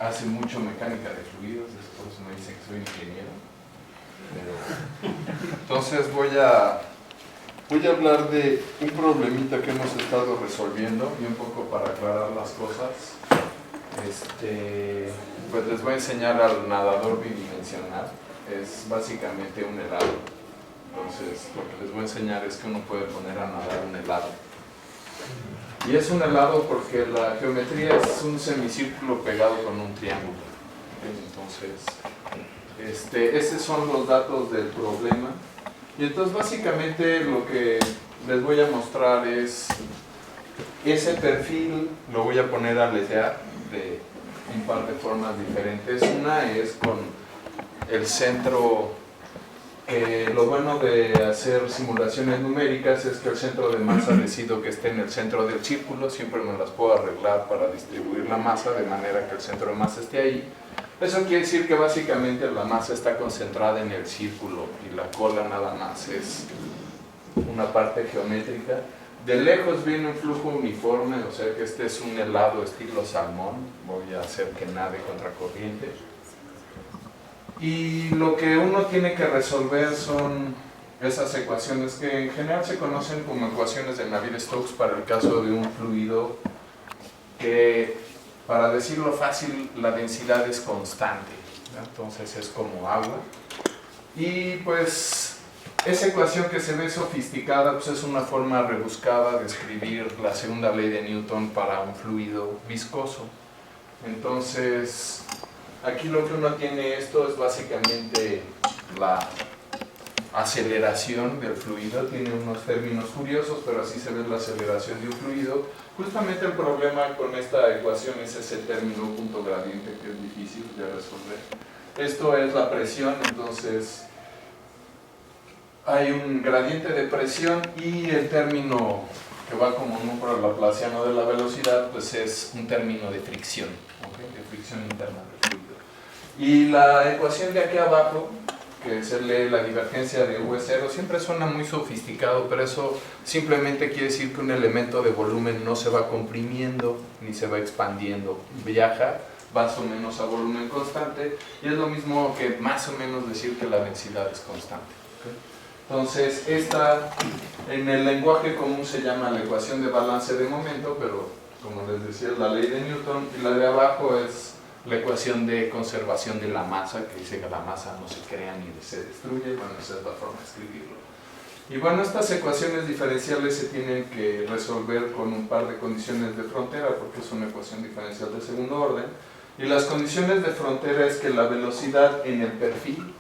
hace mucho mecánica de fluidos, por eso me dicen que soy ingeniero. Entonces voy a hablar de un problemita que hemos estado resolviendo y un poco para aclarar las cosas. Pues les voy a enseñar al nadador bidimensional. Es básicamente un helado. Entonces lo que les voy a enseñar es que uno puede poner a nadar un helado. Y es un helado porque la geometría es un semicírculo pegado con un triángulo. Entonces, esos son los datos del problema. Y entonces básicamente lo que les voy a mostrar es ese perfil, lo voy a poner a aletear de un par de formas diferentes. Una es con el centro. Lo bueno de hacer simulaciones numéricas es que el centro de masa decido que esté en el centro del círculo, siempre me las puedo arreglar para distribuir la masa de manera que el centro de masa esté ahí. Eso quiere decir que básicamente la masa está concentrada en el círculo y la cola nada más es una parte geométrica. De lejos viene un flujo uniforme, o sea que este es un helado estilo salmón, voy a hacer que nade contracorriente. Y lo que uno tiene que resolver son esas ecuaciones que en general se conocen como ecuaciones de Navier-Stokes para el caso de un fluido que, para decirlo fácil, la densidad es constante, ¿no? Entonces es como agua. Y pues esa ecuación que se ve sofisticada pues es una forma rebuscada de escribir la segunda ley de Newton para un fluido viscoso. Entonces aquí lo que uno tiene esto es básicamente la aceleración del fluido, tiene unos términos curiosos, pero así se ve la aceleración de un fluido. Justamente el problema con esta ecuación es ese término punto gradiente que es difícil de resolver. Esto es la presión, entonces hay un gradiente de presión y el término que va como número laplaciano de la velocidad pues es un término de fricción, ¿okay? De fricción interna del fluido. Y la ecuación de aquí abajo, que se lee la divergencia de V0, siempre suena muy sofisticado, pero eso simplemente quiere decir que un elemento de volumen no se va comprimiendo ni se va expandiendo, viaja más o menos a volumen constante, y es lo mismo que más o menos decir que la densidad es constante. ¿Okay? Entonces, esta en el lenguaje común se llama la ecuación de balance de momento, pero como les decía es la ley de Newton, y la de abajo es la ecuación de conservación de la masa, que dice que la masa no se crea ni se destruye. Bueno, esa es la forma de escribirlo. Y bueno, estas ecuaciones diferenciales se tienen que resolver con un par de condiciones de frontera, porque es una ecuación diferencial de segundo orden. Y las condiciones de frontera es que la velocidad en el perfil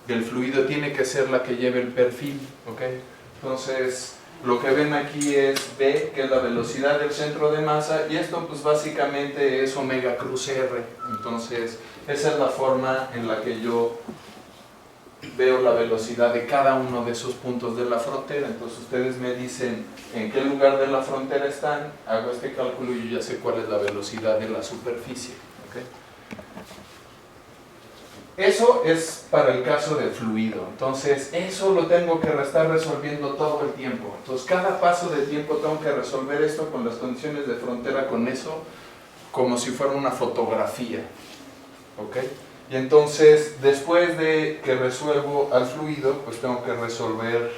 del fluido tiene que ser la que lleve el perfil, ¿ok? Entonces, lo que ven aquí es V, que es la velocidad del centro de masa, y esto pues básicamente es omega cruz R. Entonces, esa es la forma en la que yo veo la velocidad de cada uno de esos puntos de la frontera. Entonces ustedes me dicen en qué lugar de la frontera están, hago este cálculo y yo ya sé cuál es la velocidad de la superficie, ¿okay? Eso es para el caso del fluido. Entonces eso lo tengo que estar resolviendo todo el tiempo. Entonces cada paso de tiempo tengo que resolver esto con las condiciones de frontera, con eso como si fuera una fotografía, ¿ok? Y entonces después de que resuelvo al fluido pues tengo que resolver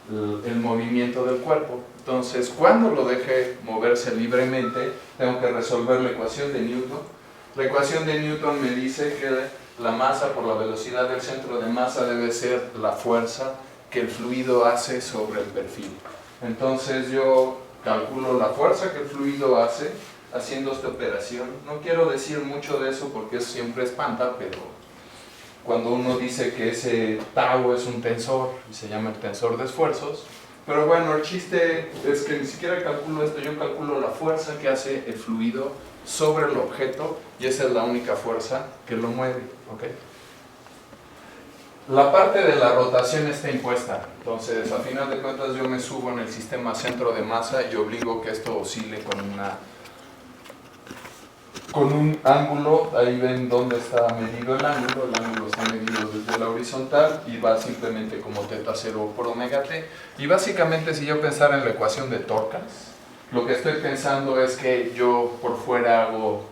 el movimiento del cuerpo. Entonces cuando lo deje moverse libremente tengo que resolver la ecuación de Newton. La ecuación de Newton me dice que la masa por la velocidad del centro de masa debe ser la fuerza que el fluido hace sobre el perfil. Entonces yo calculo la fuerza que el fluido hace haciendo esta operación. No quiero decir mucho de eso porque eso siempre espanta, pero cuando uno dice que ese tau es un tensor y se llama el tensor de esfuerzos, pero bueno, el chiste es que ni siquiera calculo esto, yo calculo la fuerza que hace el fluido sobre el objeto y esa es la única fuerza que lo mueve, ¿ok? La parte de la rotación está impuesta, entonces a final de cuentas yo me subo en el sistema centro de masa y obligo que esto oscile con un ángulo. Ahí ven dónde está medido el ángulo está medido desde la horizontal y va simplemente como teta 0 por omega t. Y básicamente si yo pensara en la ecuación de Torcas, lo que estoy pensando es que yo por fuera hago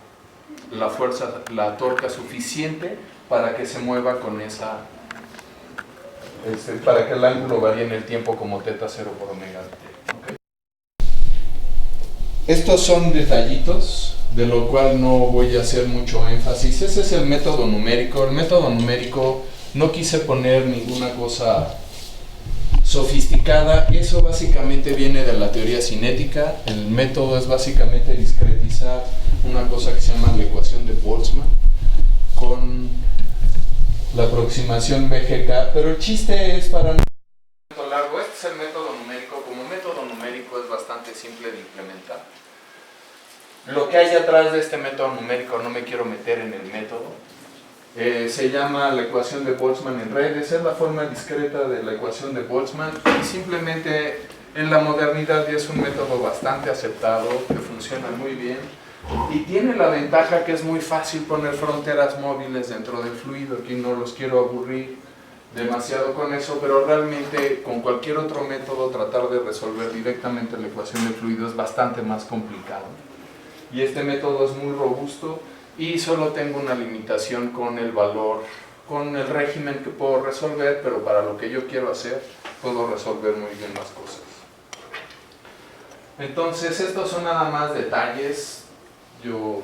la fuerza, la torca suficiente para que se mueva con esa, para que el ángulo varíe en el tiempo como teta 0 por omega de t. ¿Okay? Estos son detallitos, de lo cual no voy a hacer mucho énfasis. Ese es el método numérico. El método numérico no quise poner ninguna cosa sofisticada. Eso básicamente viene de la teoría cinética. El método es básicamente discretizar una cosa que se llama la ecuación de Boltzmann con la aproximación BGK, pero el chiste es para no largo. Este es el método numérico. Como método numérico es bastante simple de implementar. Lo que hay atrás de este método numérico, no me quiero meter en el método, se llama la ecuación de Boltzmann en redes. Es la forma discreta de la ecuación de Boltzmann y simplemente en la modernidad ya es un método bastante aceptado, que funciona muy bien y tiene la ventaja que es muy fácil poner fronteras móviles dentro del fluido. Aquí no los quiero aburrir demasiado con eso, pero realmente con cualquier otro método tratar de resolver directamente la ecuación del fluido es bastante más complicado. Y este método es muy robusto y solo tengo una limitación con el valor, con el régimen que puedo resolver, pero para lo que yo quiero hacer puedo resolver muy bien las cosas. Entonces estos son nada más detalles. Yo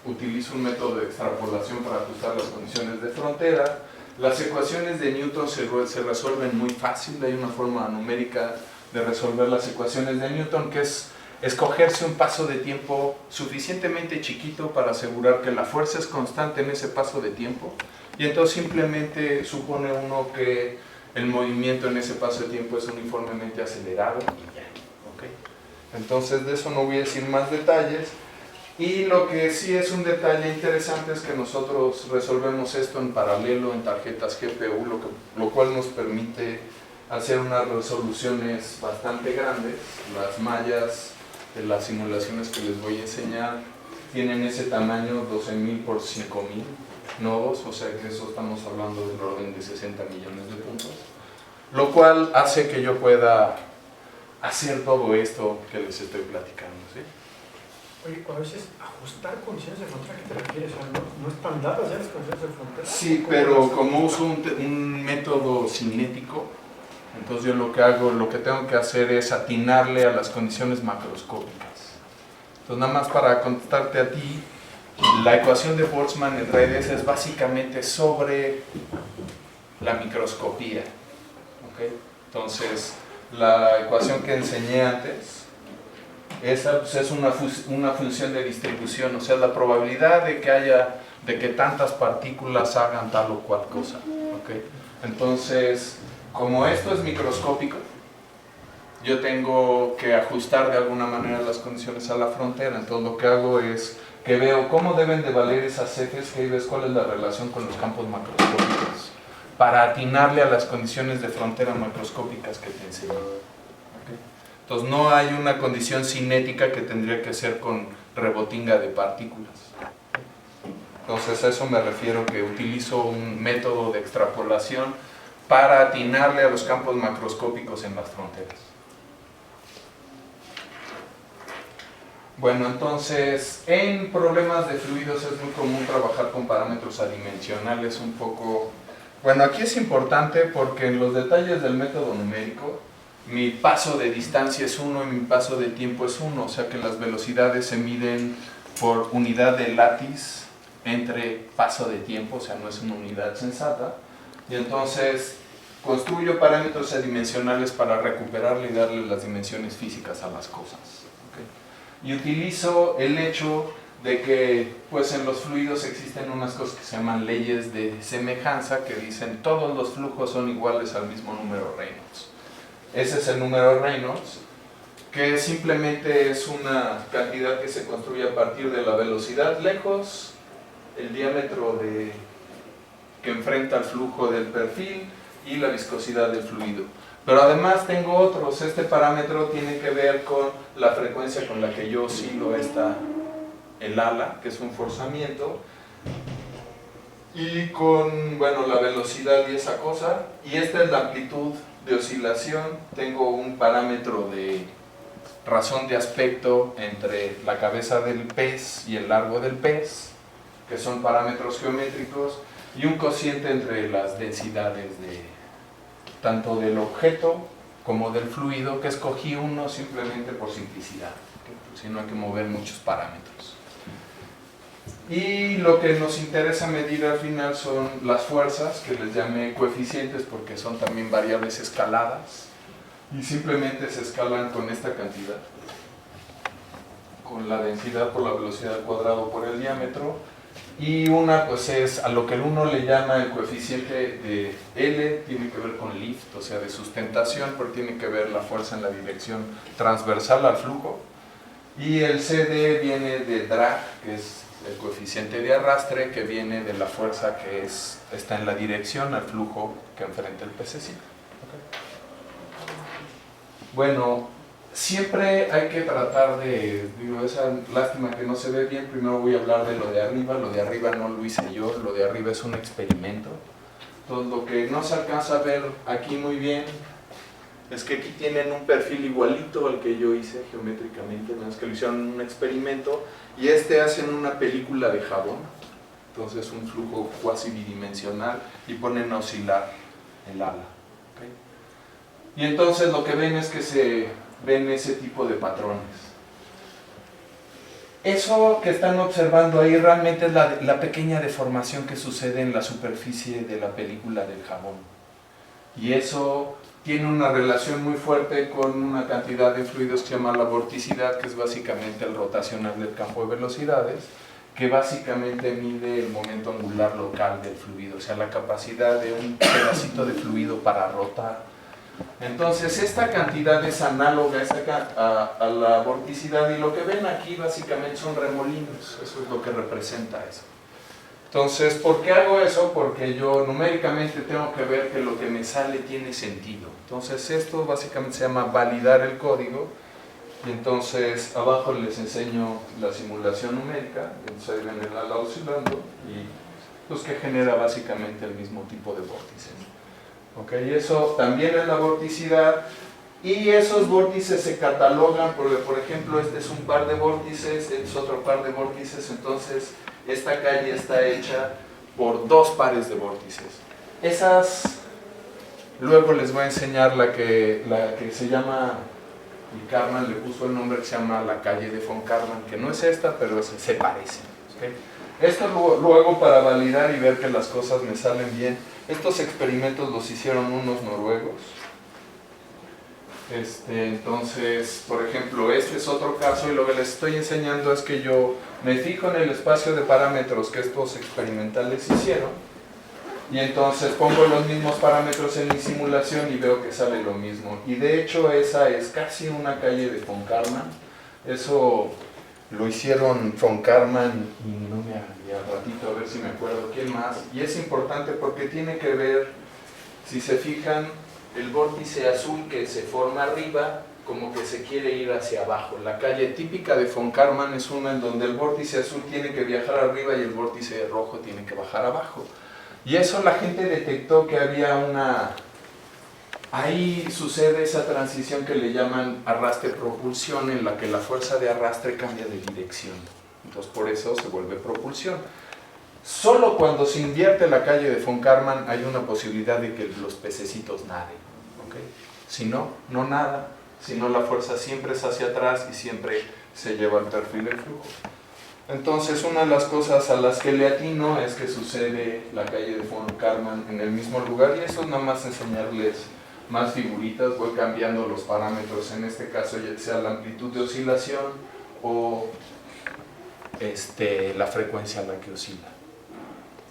utilizo un método de extrapolación para ajustar las condiciones de frontera. Las ecuaciones de Newton se resuelven muy fácil. Hay una forma numérica de resolver las ecuaciones de Newton que es escogerse un paso de tiempo suficientemente chiquito para asegurar que la fuerza es constante en ese paso de tiempo, y entonces simplemente supone uno que el movimiento en ese paso de tiempo es uniformemente acelerado y ya. ¿Okay? Entonces de eso no voy a decir más detalles. Y lo que sí es un detalle interesante es que nosotros resolvemos esto en paralelo en tarjetas GPU, lo cual nos permite hacer unas resoluciones bastante grandes. Las mallas de las simulaciones que les voy a enseñar tienen ese tamaño, 12.000 por 5.000 nodos, o sea que eso estamos hablando del orden de 60 millones de puntos, lo cual hace que yo pueda hacer todo esto que les estoy platicando, ¿sí? Oye, cuando dices ajustar condiciones de frontera, ¿a qué te refieres? ¿No están dadas ya las condiciones de frontera? Sí, pero como uso un método cinético, entonces yo lo que tengo que hacer es atinarle a las condiciones macroscópicas. Entonces nada más para contestarte a ti, la ecuación de Boltzmann en redes es básicamente sobre la microscopía. ¿Okay? Entonces la ecuación que enseñé antes, esa pues, es una función de distribución, o sea, la probabilidad de que tantas partículas hagan tal o cual cosa. ¿Okay? Entonces, como esto es microscópico, yo tengo que ajustar de alguna manera las condiciones a la frontera. Entonces lo que hago es que veo cómo deben de valer esas Fs, que ves cuál es la relación con los campos macroscópicos, para atinarle a las condiciones de frontera macroscópicas que te enseñé. ¿Okay? Entonces no hay una condición cinética que tendría que ser con rebotinga de partículas. Entonces a eso me refiero, que utilizo un método de extrapolación para atinarle a los campos macroscópicos en las fronteras. Bueno, entonces, en problemas de fluidos es muy común trabajar con parámetros adimensionales un poco. Bueno, aquí es importante porque en los detalles del método numérico, mi paso de distancia es 1 y mi paso de tiempo es 1, o sea que las velocidades se miden por unidad de látiz entre paso de tiempo, o sea, no es una unidad sensata. Y entonces construyo parámetros adimensionales para recuperarle y darle las dimensiones físicas a las cosas. ¿Okay? Y utilizo el hecho de que pues en los fluidos existen unas cosas que se llaman leyes de semejanza, que dicen todos los flujos son iguales al mismo número Reynolds. Ese es el número Reynolds, que simplemente es una cantidad que se construye a partir de la velocidad lejos, el diámetro que enfrenta el flujo del perfil y la viscosidad del fluido. Pero además tengo otros. Este parámetro tiene que ver con la frecuencia con la que yo oscilo el ala, que es un forzamiento, y con, bueno, la velocidad y esa cosa. Y esta es la amplitud de oscilación. Tengo un parámetro de razón de aspecto entre la cabeza del pez y el largo del pez. que son parámetros geométricos, y un cociente entre las densidades tanto del objeto como del fluido, que escogí uno simplemente por simplicidad, porque si no hay que mover muchos parámetros. Y lo que nos interesa medir al final son las fuerzas, que les llamé coeficientes porque son también variables escaladas, y simplemente se escalan con esta cantidad, con la densidad por la velocidad al cuadrado por el diámetro, y una pues es a lo que uno le llama el coeficiente de L, tiene que ver con lift, o sea de sustentación, pero tiene que ver la fuerza en la dirección transversal al flujo, y el CD viene de drag, que es el coeficiente de arrastre, que viene de la fuerza que está en la dirección al flujo que enfrenta el pececito. ¿Okay? Bueno, siempre hay que tratar esa lástima que no se ve bien, primero voy a hablar de lo de arriba no lo hice yo, lo de arriba es un experimento. Entonces lo que no se alcanza a ver aquí muy bien es que aquí tienen un perfil igualito al que yo hice geométricamente, no es que lo hicieron en un experimento, y hacen una película de jabón, entonces un flujo cuasi bidimensional, y ponen a oscilar el ala. ¿Okay? Y entonces lo que ven es que se ven ese tipo de patrones. Eso que están observando ahí realmente es la pequeña deformación que sucede en la superficie de la película del jabón. Y eso tiene una relación muy fuerte con una cantidad de fluidos que se llama la vorticidad, que es básicamente el rotacional del campo de velocidades, que básicamente mide el momento angular local del fluido, o sea, la capacidad de un pedacito de fluido para rotar. Entonces, esta cantidad es análoga a la vorticidad, y lo que ven aquí básicamente son remolinos, eso es lo que representa eso. Entonces, ¿por qué hago eso? Porque yo numéricamente tengo que ver que lo que me sale tiene sentido. Entonces, esto básicamente se llama validar el código, y entonces abajo les enseño la simulación numérica, entonces ahí ven el ala oscilando, y pues que genera básicamente el mismo tipo de vórtices. Okay, eso también es la vorticidad, y esos vórtices se catalogan, porque por ejemplo este es un par de vórtices, este es otro par de vórtices, entonces esta calle está hecha por dos pares de vórtices. Esas, luego les voy a enseñar la que se llama, y Karman le puso el nombre que se llama la calle de von Karman, que no es esta, pero se parece. ¿Okay? Esto luego para validar y ver que las cosas me salen bien. Estos experimentos los hicieron unos noruegos. Entonces, por ejemplo, este es otro caso, y lo que les estoy enseñando es que yo me fijo en el espacio de parámetros que estos experimentales hicieron, y entonces pongo los mismos parámetros en mi simulación y veo que sale lo mismo. Y de hecho esa es casi una calle de von Karman. Eso lo hicieron von Karman y al ratito a ver si me acuerdo quién más. Y es importante porque tiene que ver, si se fijan, el vórtice azul que se forma arriba como que se quiere ir hacia abajo. La calle típica de von Karman es una en donde el vórtice azul tiene que viajar arriba y el vórtice rojo tiene que bajar abajo. Y eso la gente detectó que había ahí sucede esa transición que le llaman arrastre-propulsión, en la que la fuerza de arrastre cambia de dirección. Entonces por eso se vuelve propulsión. Solo cuando se invierte la calle de von Karman hay una posibilidad de que los pececitos naden. ¿Okay? Si no, no nada. Si no, la fuerza siempre es hacia atrás y siempre se lleva el perfil del flujo. Entonces, una de las cosas a las que le atino es que sucede la calle de von Karman en el mismo lugar, y eso es nada más enseñarles más figuritas. Voy cambiando los parámetros, en este caso ya sea la amplitud de oscilación o la frecuencia a la que oscila.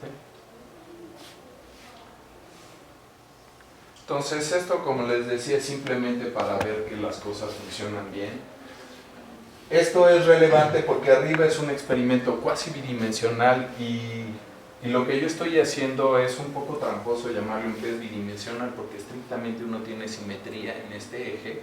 ¿Sí? Entonces esto, como les decía, es simplemente para ver que las cosas funcionan bien. Esto es relevante porque arriba es un experimento cuasi bidimensional, y lo que yo estoy haciendo es un poco tramposo llamarlo un test bidimensional, porque estrictamente uno tiene simetría en este eje,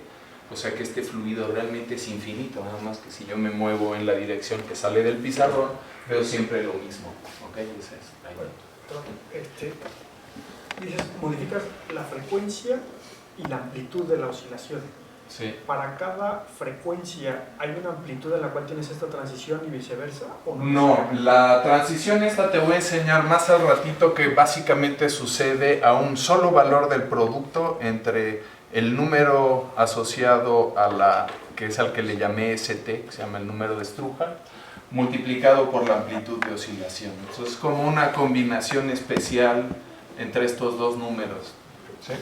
o sea que este fluido realmente es infinito, nada más que si yo me muevo en la dirección que sale del pizarrón, veo siempre lo mismo. ¿Okay? Esa es la idea. Dices, modificas la frecuencia y la amplitud de la oscilación. Sí. ¿Para cada frecuencia hay una amplitud en la cual tienes esta transición y viceversa? ¿O no? No, la transición esta te voy a enseñar más al ratito, que básicamente sucede a un solo valor del producto entre el número asociado a la, que es al que le llamé ST, que se llama el número de Struha, multiplicado por la amplitud de oscilación. Eso es como una combinación especial entre estos dos números. ¿Sí?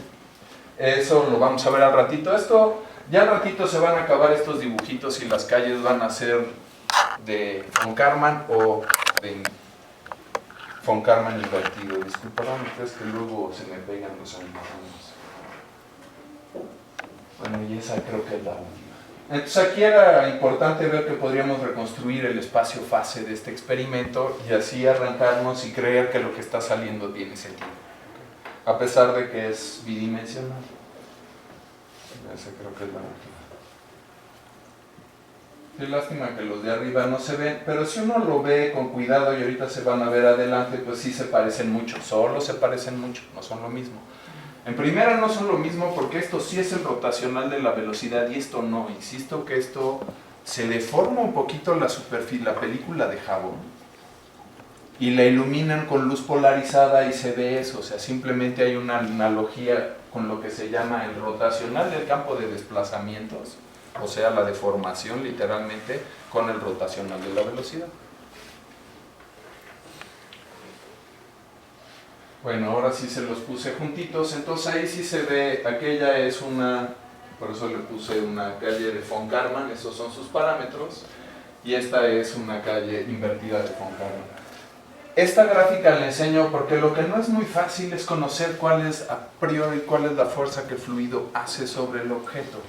Eso lo vamos a ver al ratito. Esto, ya al ratito se van a acabar estos dibujitos y las calles van a ser de von Karman o de von Karman invertido. Disculparán ustedes que luego se me pegan los animales. Bueno, y esa creo que es la última. Entonces aquí era importante ver que podríamos reconstruir el espacio-fase de este experimento y así arrancarnos y creer que lo que está saliendo tiene sentido, a pesar de que es bidimensional. Esa creo que es la última. Qué lástima que los de arriba no se ven, pero si uno lo ve con cuidado y ahorita se van a ver adelante, pues sí se parecen mucho, solo se parecen mucho, no son lo mismo. En primera no son lo mismo porque esto sí es el rotacional de la velocidad y esto no. Insisto que esto se deforma un poquito la superficie, la película de jabón, y la iluminan con luz polarizada y se ve eso. O sea, simplemente hay una analogía con lo que se llama el rotacional del campo de desplazamientos, o sea, la deformación literalmente con el rotacional de la velocidad. Bueno, ahora sí se los puse juntitos, entonces ahí sí se ve, aquella es una, por eso le puse una calle de von Karman, esos son sus parámetros, y esta es una calle invertida de von Karman. Esta gráfica le enseño porque lo que no es muy fácil es conocer cuál es a priori, cuál es la fuerza que el fluido hace sobre el objeto.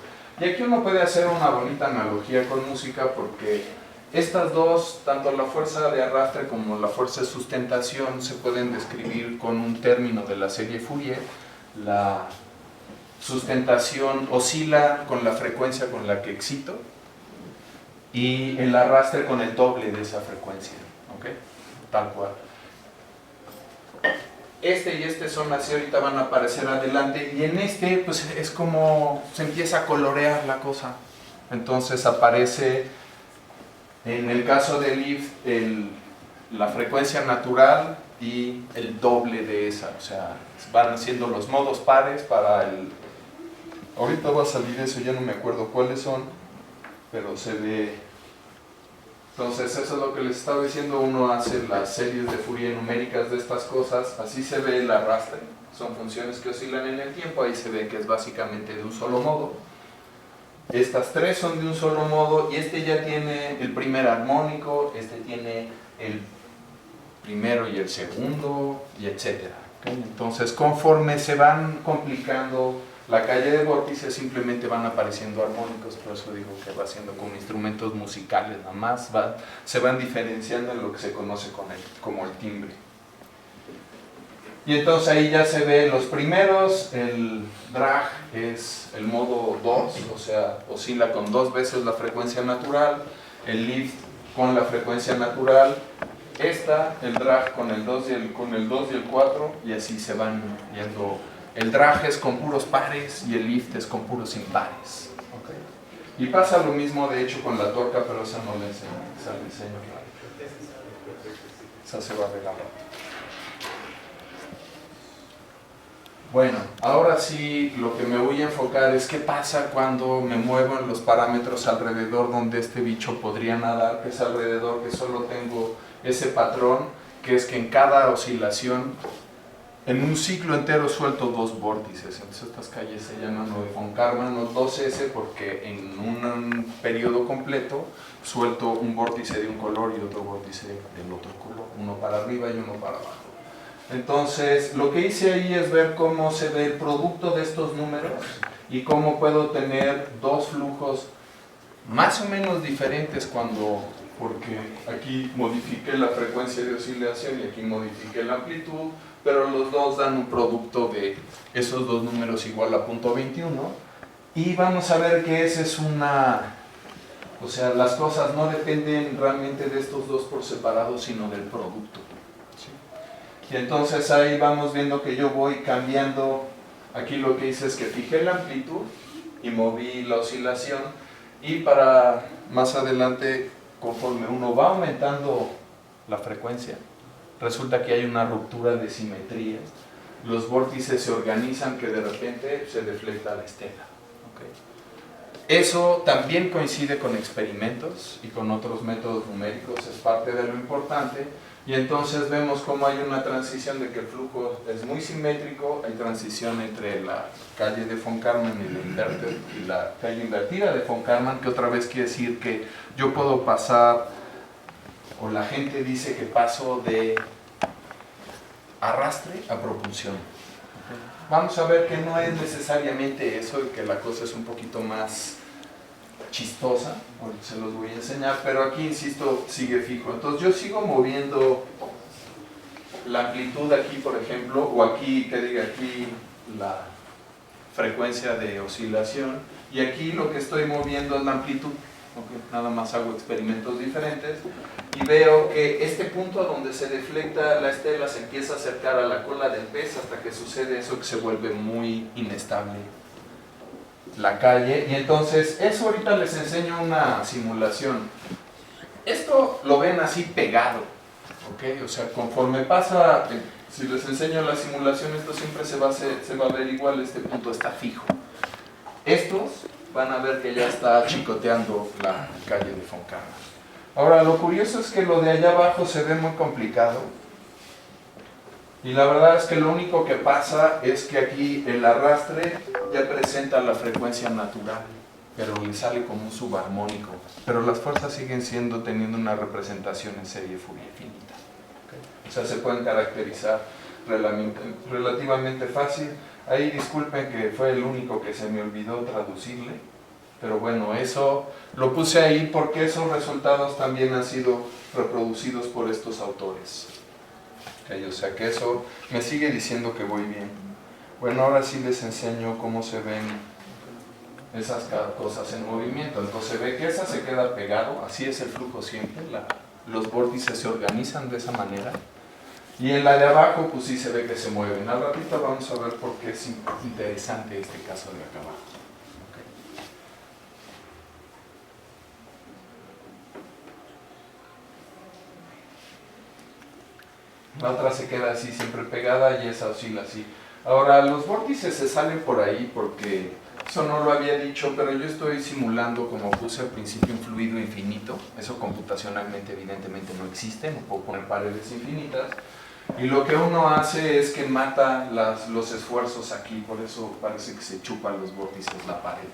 Y aquí uno puede hacer una bonita analogía con música porque estas dos, tanto la fuerza de arrastre como la fuerza de sustentación, se pueden describir con un término de la serie Fourier. La sustentación oscila con la frecuencia con la que excito y el arrastre con el doble de esa frecuencia, ¿ok? Tal cual. Este y este son así, ahorita van a aparecer adelante, y en este pues es como se empieza a colorear la cosa. Entonces aparece, en el caso del lift, la frecuencia natural y el doble de esa, o sea, van haciendo los modos pares para el... Ahorita va a salir eso, ya no me acuerdo cuáles son, pero se ve... Entonces eso es lo que les estaba diciendo, uno hace las series de Fourier numéricas de estas cosas, así se ve el arrastre, son funciones que oscilan en el tiempo, ahí se ve que es básicamente de un solo modo. Estas tres son de un solo modo y este ya tiene el primer armónico, este tiene el primero y el segundo, y etcétera. ¿Okay? Entonces conforme se van complicando la calle de vórtices, simplemente van apareciendo armónicos, por eso digo que va siendo con instrumentos musicales, nada más se van diferenciando en lo que se conoce como el timbre. Y entonces ahí ya se ve los primeros, el drag es el modo 2, o sea, oscila con 2 veces la frecuencia natural, el lift con la frecuencia natural, el drag con el 2 y el 4, y así se van yendo. El drag es con puros pares y el lift es con puros impares. ¿Okay? Y pasa lo mismo de hecho con la torca, pero esa no la enseño, esa la enseño. Esa se va a ver ahora. Bueno, ahora sí lo que me voy a enfocar es qué pasa cuando me muevo en los parámetros alrededor donde este bicho podría nadar, que es alrededor, que solo tengo ese patrón, que es que en cada oscilación, en un ciclo entero suelto 2 vórtices. Entonces estas calles se llaman lo de von Karman, los 2S, porque en un periodo completo suelto un vórtice de un color y otro vórtice del otro color, uno para arriba y uno para abajo. Entonces, lo que hice ahí es ver cómo se ve el producto de estos números y cómo puedo tener dos flujos más o menos diferentes porque aquí modifiqué la frecuencia de oscilación y aquí modifiqué la amplitud, pero los dos dan un producto de esos dos números igual a 0.21 y vamos a ver que esa es o sea, las cosas no dependen realmente de estos dos por separado, sino del producto. Y entonces ahí vamos viendo que yo voy cambiando, aquí lo que hice es que fijé la amplitud y moví la oscilación, y para más adelante, conforme uno va aumentando la frecuencia, resulta que hay una ruptura de simetría, los vórtices se organizan que de repente se deflecta la estela. ¿Okay? Eso también coincide con experimentos y con otros métodos numéricos, es parte de lo importante, y entonces vemos cómo hay una transición de que el flujo es muy simétrico, hay transición entre la calle de von Karman y la calle invertida de von Karman, que otra vez quiere decir que yo puedo pasar, o la gente dice que paso de arrastre a propulsión. Vamos a ver que no es necesariamente eso y que la cosa es un poquito más chistosa, ahorita se los voy a enseñar, pero aquí, insisto, sigue fijo. Entonces yo sigo moviendo la amplitud aquí, por ejemplo, o aquí, que diga aquí, la frecuencia de oscilación, y aquí lo que estoy moviendo es la amplitud. Okay. Nada más hago experimentos diferentes y veo que este punto donde se deflecta la estela se empieza a acercar a la cola del pez hasta que sucede eso que se vuelve muy inestable la calle, y entonces eso ahorita les enseño una simulación. Esto lo ven así pegado, ¿ok? O sea, conforme pasa, si les enseño la simulación, esto siempre se va a ver igual, este punto está fijo. Estos van a ver que ya está chicoteando la calle de von Karman. Ahora, lo curioso es que lo de allá abajo se ve muy complicado, y la verdad es que lo único que pasa es que aquí el arrastre ya presenta la frecuencia natural, pero le sale como un subarmónico, pero las fuerzas siguen teniendo una representación en serie Fourier finita. ¿Okay? O sea, se pueden caracterizar relativamente fácil. Ahí disculpen que fue el único que se me olvidó traducirle, pero bueno, eso lo puse ahí porque esos resultados también han sido reproducidos por estos autores. Okay, o sea que eso me sigue diciendo que voy bien. Bueno, ahora sí les enseño cómo se ven esas cosas en movimiento. Entonces se ve que esa se queda pegado, así es el flujo siempre, los vórtices se organizan de esa manera. Y en la de abajo, pues sí se ve que se mueven. Al ratito vamos a ver por qué es interesante este caso de acá abajo. La otra se queda así siempre pegada y esa oscila así. Ahora, los vórtices se salen por ahí porque eso no lo había dicho, pero yo estoy simulando, como puse al principio, un fluido infinito. Eso computacionalmente evidentemente no existe, no puedo poner paredes infinitas. Y lo que uno hace es que mata los esfuerzos aquí, por eso parece que se chupan los vórtices la pared.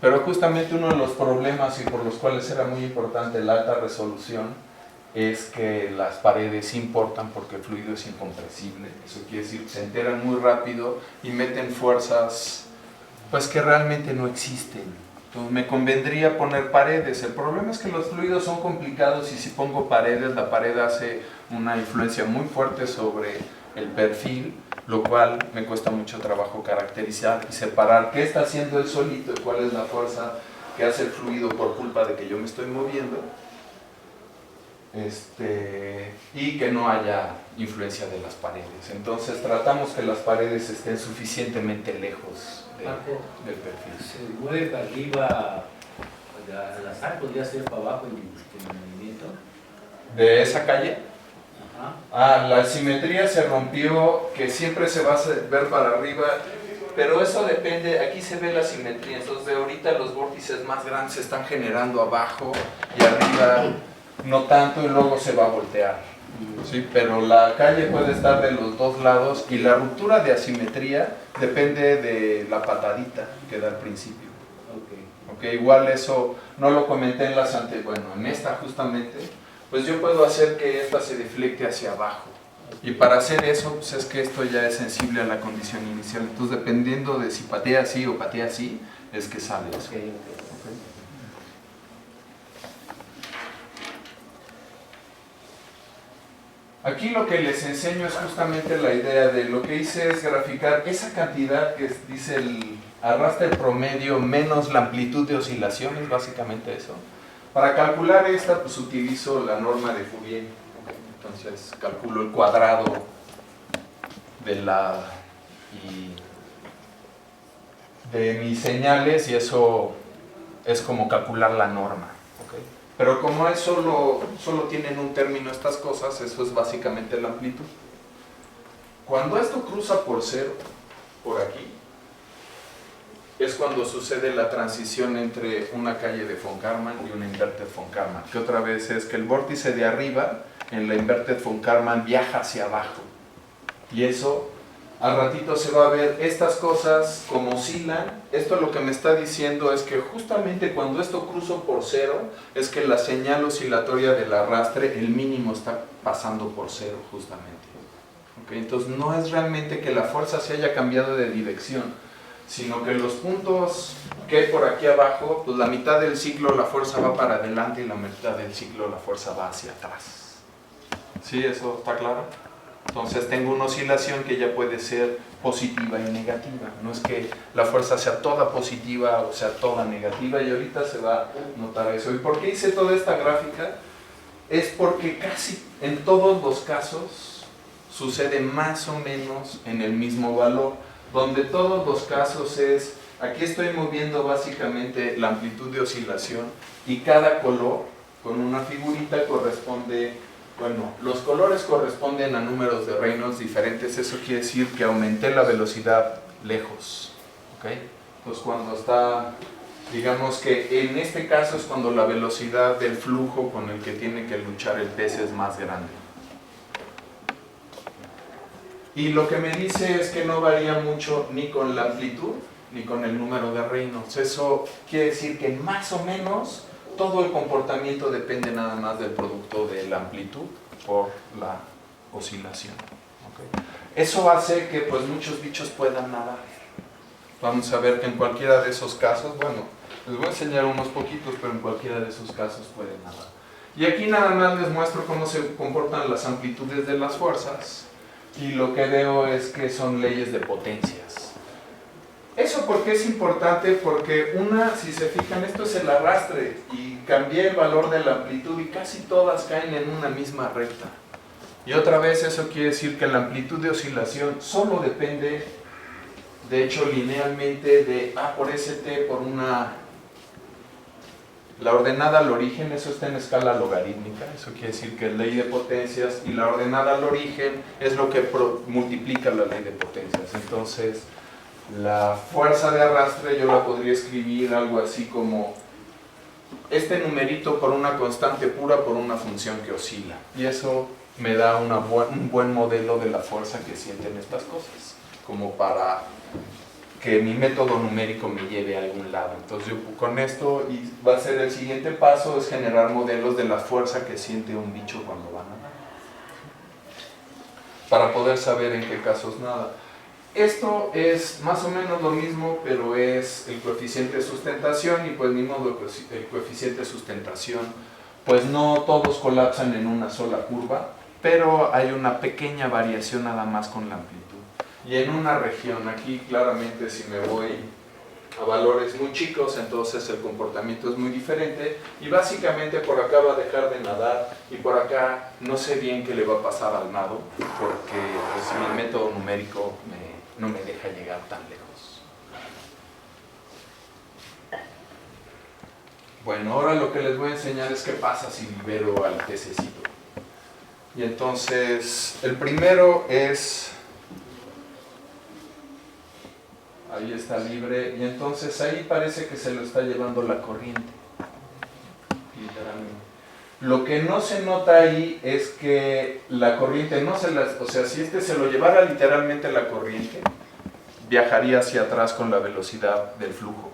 Pero justamente uno de los problemas y por los cuales era muy importante la alta resolución es que las paredes importan porque el fluido es incompresible. Eso quiere decir que se enteran muy rápido y meten fuerzas pues que realmente no existen. Entonces me convendría poner paredes. El problema es que los fluidos son complicados y si pongo paredes, la pared hace una influencia muy fuerte sobre el perfil, lo cual me cuesta mucho trabajo caracterizar y separar qué está haciendo él solito y cuál es la fuerza que hace el fluido por culpa de que yo me estoy moviendo. Y que no haya influencia de las paredes. Entonces tratamos que las paredes estén suficientemente lejos del perfil. ¿Se mueve para arriba al azar? ¿Podría ser para abajo el movimiento? ¿De esa calle? Ajá. La simetría se rompió, que siempre se va a ver para arriba, pero eso depende, aquí se ve la simetría, entonces de ahorita los vórtices más grandes se están generando abajo y arriba no tanto y luego se va a voltear. Sí, pero la calle puede estar de los dos lados y la ruptura de asimetría depende de la patadita que da al principio. Okay, igual eso no lo comenté en las anteriores, bueno, en esta justamente, pues yo puedo hacer que esta se deflecte hacia abajo. Y para hacer eso, pues es que esto ya es sensible a la condición inicial. Entonces, dependiendo de si patea así o patea así, es que sale eso. Okay. Aquí lo que les enseño es justamente la idea de lo que hice es graficar esa cantidad que dice el arrastre promedio menos la amplitud de oscilaciones, básicamente eso. Para calcular esta, pues utilizo la norma de Fourier. Entonces calculo el cuadrado de la de mis señales y eso es como calcular la norma. ¿Okay? Pero como es solo tienen un término estas cosas, eso es básicamente la amplitud. Cuando esto cruza por cero, por aquí, es cuando sucede la transición entre una calle de von Karman y una inverted von Karman, que otra vez es que el vórtice de arriba en la inverted von Karman viaja hacia abajo. Y eso, al ratito se va a ver estas cosas como oscilan. Esto lo que me está diciendo es que justamente cuando esto cruzó por cero, es que la señal oscilatoria del arrastre, el mínimo está pasando por cero justamente. ¿Okay? Entonces no es realmente que la fuerza se haya cambiado de dirección, sino que los puntos que hay por aquí abajo, pues la mitad del ciclo la fuerza va para adelante y la mitad del ciclo la fuerza va hacia atrás. ¿Sí? ¿Eso está claro? Entonces tengo una oscilación que ya puede ser positiva y negativa. No es que la fuerza sea toda positiva o sea toda negativa, y ahorita se va a notar eso. ¿Y por qué hice toda esta gráfica? Es porque casi en todos los casos sucede más o menos en el mismo valor, donde todos los casos es, aquí estoy moviendo básicamente la amplitud de oscilación y cada color con una figurita corresponde, bueno, los colores corresponden a números de Reynolds diferentes. Eso quiere decir que aumenté la velocidad lejos, ¿ok? Entonces cuando está, digamos que en este caso es cuando la velocidad del flujo con el que tiene que luchar el pez es más grande. Y lo que me dice es que no varía mucho ni con la amplitud ni con el número de Reynolds. Eso quiere decir que más o menos todo el comportamiento depende nada más del producto de la amplitud por la oscilación. ¿Okay? Eso hace que pues muchos bichos puedan nadar. Vamos a ver que en cualquiera de esos casos, bueno, les voy a enseñar unos poquitos, pero en cualquiera de esos casos pueden nadar. Y aquí nada más les muestro cómo se comportan las amplitudes de las fuerzas. Y lo que veo es que son leyes de potencias. ¿Eso por qué es importante? Porque si se fijan, esto es el arrastre y cambié el valor de la amplitud y casi todas caen en una misma recta. Y otra vez eso quiere decir que la amplitud de oscilación solo depende, de hecho linealmente, de A por ST por una... La ordenada al origen, eso está en escala logarítmica, eso quiere decir que es ley de potencias, y la ordenada al origen es lo que multiplica la ley de potencias. Entonces, la fuerza de arrastre yo la podría escribir algo así como este numerito por una constante pura por una función que oscila. Y eso me da un buen modelo de la fuerza que sienten estas cosas, como para que mi método numérico me lleve a algún lado. Entonces yo con esto, y va a ser el siguiente paso, es generar modelos de la fuerza que siente un bicho cuando va a nadar, para poder saber en qué casos nada. Esto es más o menos lo mismo, pero es el coeficiente de sustentación, y pues ni modo, el coeficiente de sustentación, pues no todos colapsan en una sola curva, pero hay una pequeña variación nada más con la amplitud. Y en una región, aquí claramente si me voy a valores muy chicos, entonces el comportamiento es muy diferente, y básicamente por acá va a dejar de nadar, y por acá no sé bien qué le va a pasar al nado, porque pues, mi método numérico no me deja llegar tan lejos. Bueno, ahora lo que les voy a enseñar es qué pasa si libero al pececito. Y entonces, el primero es... Ahí está libre, y entonces ahí parece que se lo está llevando la corriente, literalmente. Lo que no se nota ahí es que la corriente no se la... O sea, si se lo llevara literalmente la corriente, viajaría hacia atrás con la velocidad del flujo.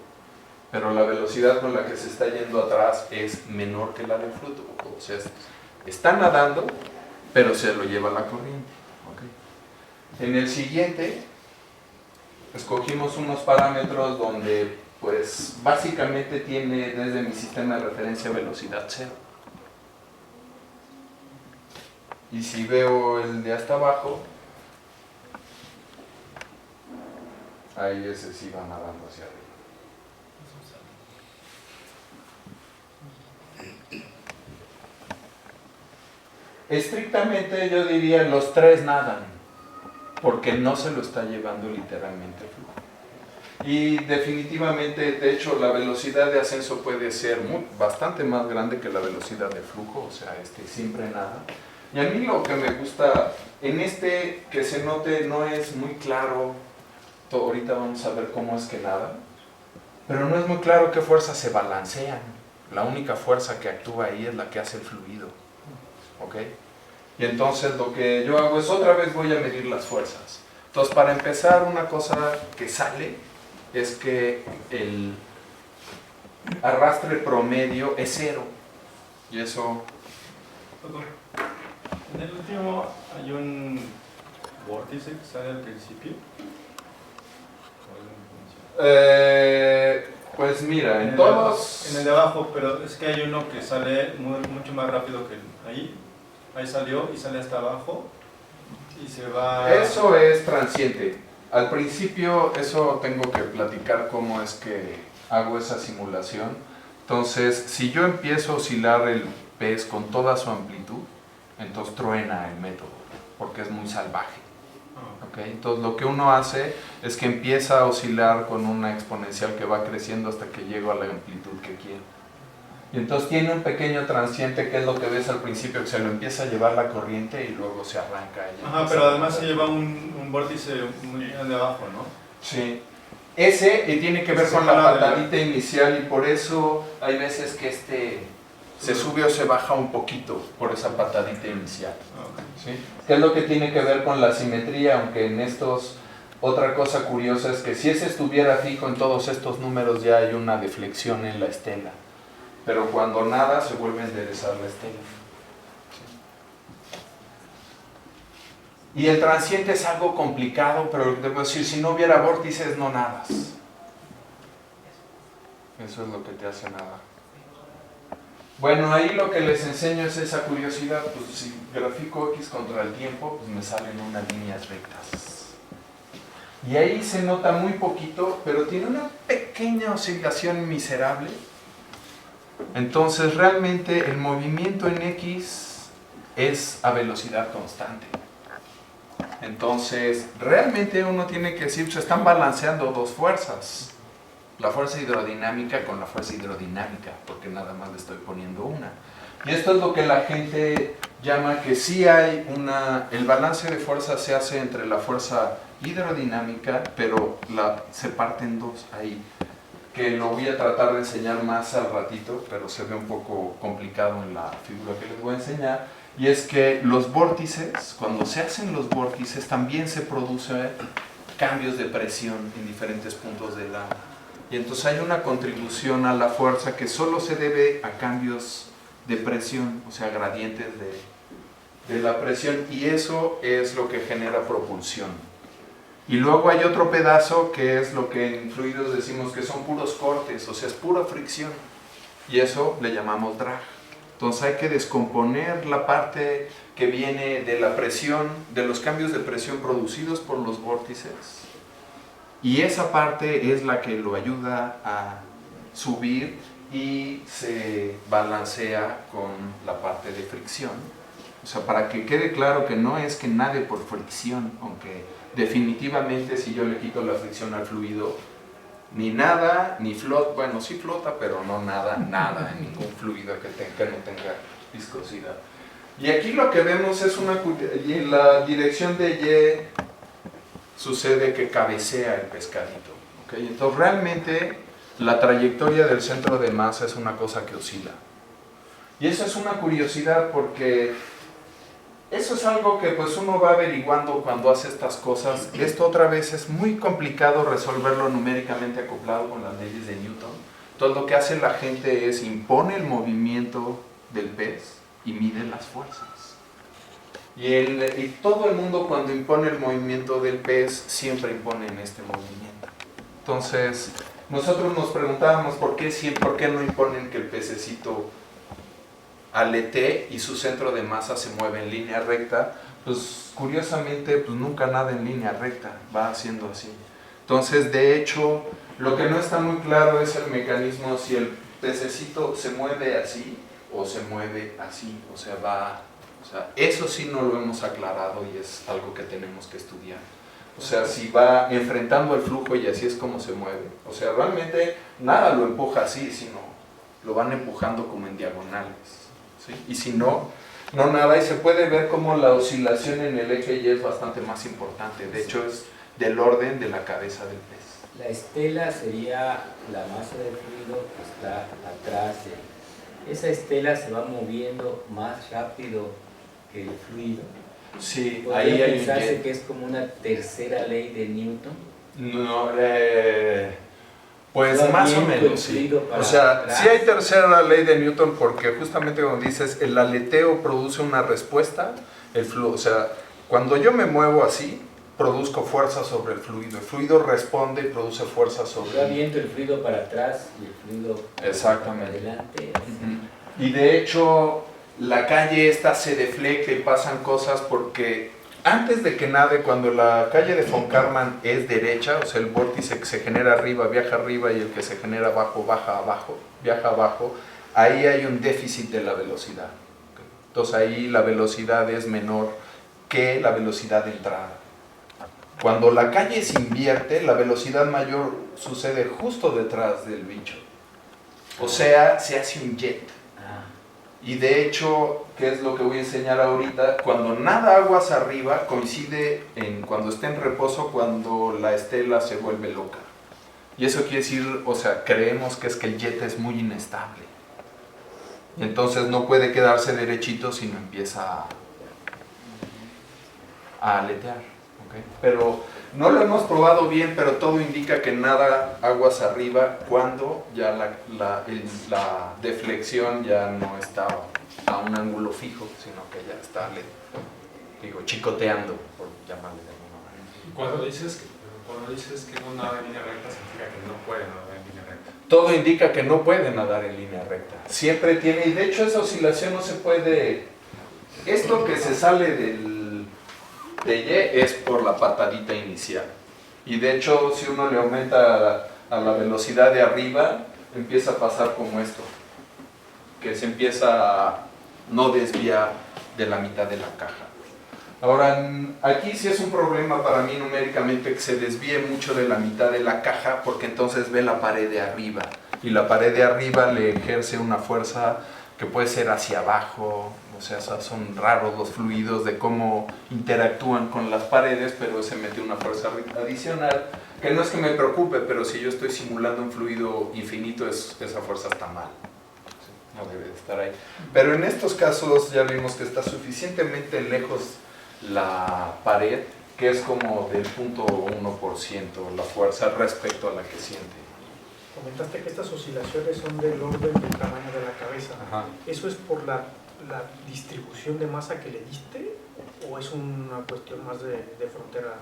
Pero la velocidad con la que se está yendo atrás es menor que la del flujo. O sea, está nadando, pero se lo lleva la corriente. ¿Okay? En el siguiente... escogimos unos parámetros donde pues básicamente tiene desde mi sistema de referencia velocidad cero, y si veo el de hasta abajo, ahí ese sí va nadando hacia arriba. Estrictamente yo diría los tres nadan, porque no se lo está llevando literalmente el flujo. Y definitivamente, de hecho, la velocidad de ascenso puede ser bastante más grande que la velocidad de flujo, o sea, siempre nada. Y a mí lo que me gusta, en que se note, no es muy claro, ahorita vamos a ver cómo es que nada, pero no es muy claro qué fuerzas se balancean. La única fuerza que actúa ahí es la que hace el fluido, ¿ok? Y entonces lo que yo hago es otra vez voy a medir las fuerzas. Entonces, para empezar, una cosa que sale es que el arrastre promedio es 0. Y eso... Doctor, en el último hay un vórtice que sale al principio. Pues mira, en En todos... el de abajo, pero es que hay uno que sale mucho más rápido que ahí. Ahí salió y sale hasta abajo y se va... Eso es transiente. Al principio, eso tengo que platicar cómo es que hago esa simulación. Entonces, si yo empiezo a oscilar el pez con toda su amplitud, entonces truena el método, porque es muy salvaje. ¿Okay? Entonces, lo que uno hace es que empieza a oscilar con una exponencial que va creciendo hasta que llego a la amplitud que quiero. Y entonces tiene un pequeño transiente que es lo que ves al principio, que se lo empieza a llevar la corriente y luego se arranca. Ajá, pero además se lleva un vórtice muy grande abajo, ¿no? Sí. Ese tiene que ver con la patadita inicial y por eso hay veces que se sube o se baja un poquito por esa patadita inicial. ¿Sí? Que es lo que tiene que ver con la simetría, aunque en estos... Otra cosa curiosa es que si ese estuviera fijo en todos estos números ya hay una deflexión en la estela. Pero cuando nada se vuelve a enderezar la estela. Y el transiente es algo complicado, pero debo decir, si no hubiera vórtices no nadas. Eso es lo que te hace nada. Bueno, ahí lo que les enseño es esa curiosidad, pues si grafico X contra el tiempo, pues me salen unas líneas rectas. Y ahí se nota muy poquito, pero tiene una pequeña oscilación miserable. Entonces realmente el movimiento en X es a velocidad constante. Entonces realmente uno tiene que decir, se están balanceando dos fuerzas. La fuerza hidrodinámica con la fuerza hidrodinámica, porque nada más le estoy poniendo una. Y esto es lo que la gente llama que sí hay el balance de fuerza se hace entre la fuerza hidrodinámica, pero se parte en dos ahí. Que lo voy a tratar de enseñar más al ratito, pero se ve un poco complicado en la figura que les voy a enseñar. Y es que los vórtices, cuando se hacen los vórtices, también se producen cambios de presión en diferentes puntos del agua. Y entonces hay una contribución a la fuerza que solo se debe a cambios de presión, o sea, gradientes de la presión, y eso es lo que genera propulsión. Y luego hay otro pedazo que es lo que en fluidos decimos que son puros cortes, o sea, es pura fricción, y eso le llamamos drag. Entonces hay que descomponer la parte que viene de la presión, de los cambios de presión producidos por los vórtices, y esa parte es la que lo ayuda a subir y se balancea con la parte de fricción. O sea, para que quede claro que no es que nade por fricción, aunque definitivamente si yo le quito la fricción al fluido, ni nada, ni flota, bueno, sí flota, pero no nada en ningún fluido que no tenga viscosidad. Y aquí lo que vemos es y en la dirección de Y sucede que cabecea el pescadito. ¿Okay? Entonces realmente la trayectoria del centro de masa es una cosa que oscila. Y eso es una curiosidad porque eso es algo que pues uno va averiguando cuando hace estas cosas. Esto otra vez es muy complicado resolverlo numéricamente acoplado con las leyes de Newton. Entonces lo que hace la gente es impone el movimiento del pez y mide las fuerzas. Y todo el mundo cuando impone el movimiento del pez siempre impone en este movimiento. Entonces nosotros nos preguntábamos por qué no imponen que el pececito aletee y su centro de masa se mueve en línea recta. Pues curiosamente pues nunca nada en línea recta, va haciendo así. Entonces de hecho lo que no está muy claro es el mecanismo si el pececito se mueve así o se mueve así, o sea eso sí no lo hemos aclarado y es algo que tenemos que estudiar. O sea, si va enfrentando el flujo y así es como se mueve. O sea, realmente nada lo empuja así, sino lo van empujando como en diagonales, ¿sí? Y si no, no nada. Y se puede ver como la oscilación en el eje Y es bastante más importante. De hecho, es del orden de la cabeza del pez. La estela sería la masa del fluido que está atrás de... Esa estela se va moviendo más rápido que el fluido. Sí, ¿Podría ahí hay un pensarse jet. que es como una tercera ley de Newton? No, pues Va más o viento el menos, sí. fluido para O sea, atrás. sí hay tercera ley de Newton porque justamente como dices, el aleteo produce una respuesta, el flujo, o sea, cuando yo me muevo así, produzco fuerza sobre el fluido responde y produce fuerza sobre Va viento el fluido para atrás y el fluido Exactamente. para adelante. Ujú. Y de hecho, la calle esta se deflecta y pasan cosas porque antes de que nade, cuando la calle de von Karman es derecha, o sea, el vórtice que se genera arriba viaja arriba y el que se genera abajo baja abajo, viaja abajo, ahí hay un déficit de la velocidad. Entonces ahí la velocidad es menor que la velocidad de entrada. Cuando la calle se invierte, la velocidad mayor sucede justo detrás del bicho. O sea, se hace un jet. Ah, Y de hecho, ¿qué es lo que voy a enseñar ahorita? Cuando nada aguas arriba, coincide en cuando está en reposo, cuando la estela se vuelve loca. Y eso quiere decir, o sea, creemos que es que el jet es muy inestable. Y entonces no puede quedarse derechito, sino empieza a aletear. ¿Okay? Pero no lo hemos probado bien, pero todo indica que nada aguas arriba cuando ya la deflexión ya no está a un ángulo fijo, sino que ya está, chicoteando, por llamarle de alguna manera. Cuando dices que no nada en línea recta, significa que no puede nadar en línea recta. Todo indica que no puede nadar en línea recta. Siempre tiene, y de hecho esa oscilación no se puede... Esto que se sale de Y es por la patadita inicial. Y de hecho, si uno le aumenta a la velocidad de arriba, empieza a pasar como esto. Que se empieza a no desviar de la mitad de la caja. Ahora, aquí sí es un problema para mí numéricamente que se desvíe mucho de la mitad de la caja, porque entonces ve la pared de arriba. Y la pared de arriba le ejerce una fuerza que puede ser hacia abajo. O sea, son raros los fluidos de cómo interactúan con las paredes, pero se mete una fuerza adicional, que no es que me preocupe, pero si yo estoy simulando un fluido infinito, esa fuerza está mal. No debe de estar ahí. Pero en estos casos ya vimos que está suficientemente lejos la pared, que es como del 0.1% la fuerza respecto a la que siente. Comentaste que estas oscilaciones son del orden del tamaño de la cabeza. Ajá. ¿Eso es por la distribución de masa que le diste o es una cuestión más de frontera?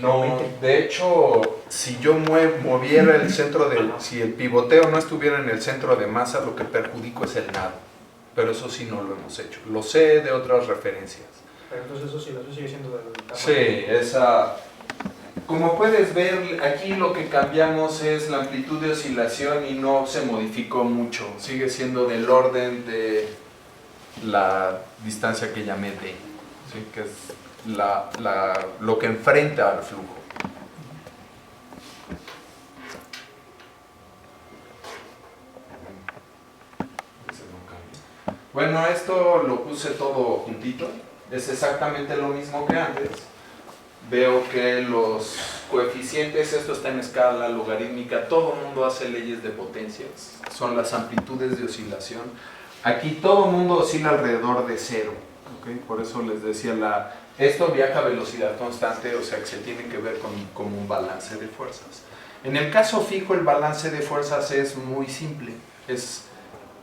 No, de hecho, si yo moviera el centro si el pivoteo no estuviera en el centro de masa, lo que perjudico es el nado. Pero eso sí no lo hemos hecho. Lo sé de otras referencias. Pero entonces esa oscilación sigue siendo del tamaño. Sí, esa... Como puedes ver, aquí lo que cambiamos es la amplitud de oscilación y no se modificó mucho. Sigue siendo del orden de la distancia que llamé D, ¿sí? Que es lo que enfrenta al flujo. Bueno, esto lo puse todo juntito. Es exactamente lo mismo que antes. Veo que los coeficientes, esto está en escala logarítmica, todo el mundo hace leyes de potencias, son las amplitudes de oscilación. Aquí todo el mundo oscila alrededor de cero, ¿okay? Por eso les decía, esto viaja a velocidad constante, o sea que se tiene que ver con un balance de fuerzas. En el caso fijo, el balance de fuerzas es muy simple.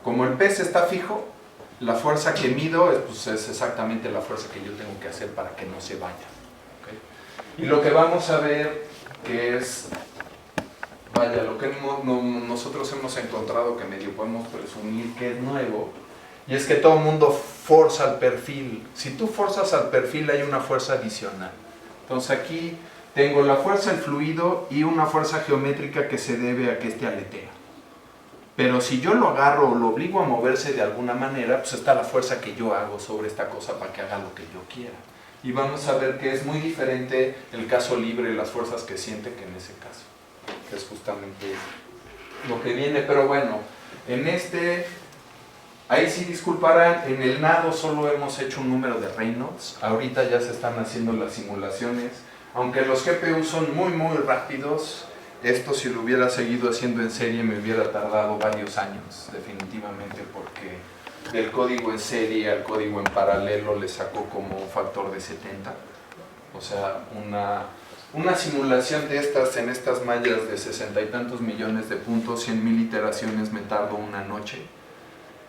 Como el pez está fijo, la fuerza que mido es exactamente la fuerza que yo tengo que hacer para que no se vaya. Y lo que vamos a ver que es, lo que nosotros hemos encontrado que medio podemos presumir que es nuevo, y es que todo el mundo forza al perfil. Si tú forzas al perfil hay una fuerza adicional. Entonces aquí tengo la fuerza del fluido y una fuerza geométrica que se debe a que este aletea. Pero si yo lo agarro o lo obligo a moverse de alguna manera, pues está la fuerza que yo hago sobre esta cosa para que haga lo que yo quiera. Y vamos a ver que es muy diferente el caso libre, las fuerzas que siente, que en ese caso, que es justamente lo que viene. Pero bueno, en este, ahí sí disculparán, en el nado solo hemos hecho un número de Reynolds. Ahorita ya se están haciendo las simulaciones. Aunque los GPU son muy rápidos, esto si lo hubiera seguido haciendo en serie me hubiera tardado varios años, definitivamente, porque del código en serie al código en paralelo le sacó como un factor de 70. O sea, una simulación de estas en estas mallas de 60 y tantos millones de puntos, 100,000 iteraciones me tardo una noche.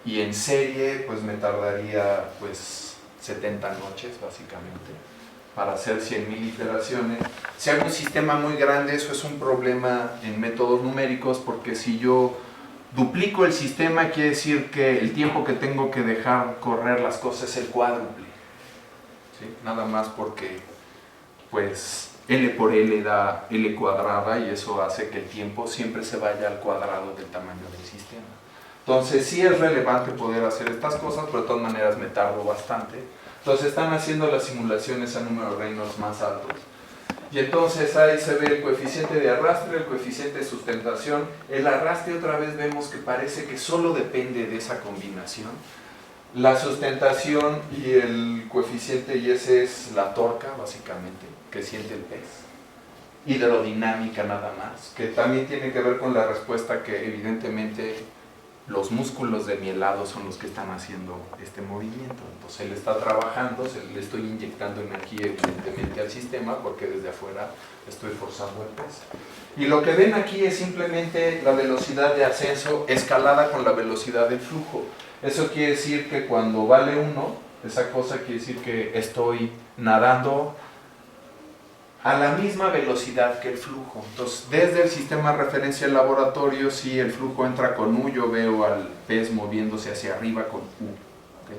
Y en serie pues me tardaría pues 70 noches básicamente para hacer 100,000 iteraciones. Si hago un sistema muy grande, eso es un problema en métodos numéricos, porque si yo duplico el sistema, quiere decir que el tiempo que tengo que dejar correr las cosas es el cuádruple. ¿Sí? Nada más porque pues L por L da L cuadrada, y eso hace que el tiempo siempre se vaya al cuadrado del tamaño del sistema. Entonces sí es relevante poder hacer estas cosas, pero de todas maneras me tardo bastante. Entonces están haciendo las simulaciones a números Reynolds más altos. Y entonces ahí se ve el coeficiente de arrastre, el coeficiente de sustentación. El arrastre otra vez vemos que parece que solo depende de esa combinación. La sustentación y el coeficiente, y ese es la torca básicamente que siente el pez. Hidrodinámica nada más, que también tiene que ver con la respuesta que evidentemente los músculos de mi helado son los que están haciendo este movimiento. Entonces él está trabajando, le estoy inyectando energía evidentemente al sistema, porque desde afuera estoy forzando el pez. Y lo que ven aquí es simplemente la velocidad de ascenso escalada con la velocidad del flujo. Eso quiere decir que cuando vale 1, esa cosa quiere decir que estoy nadando a la misma velocidad que el flujo. Entonces, desde el sistema de referencia del laboratorio, si el flujo entra con U, yo veo al pez moviéndose hacia arriba con U. ¿Okay?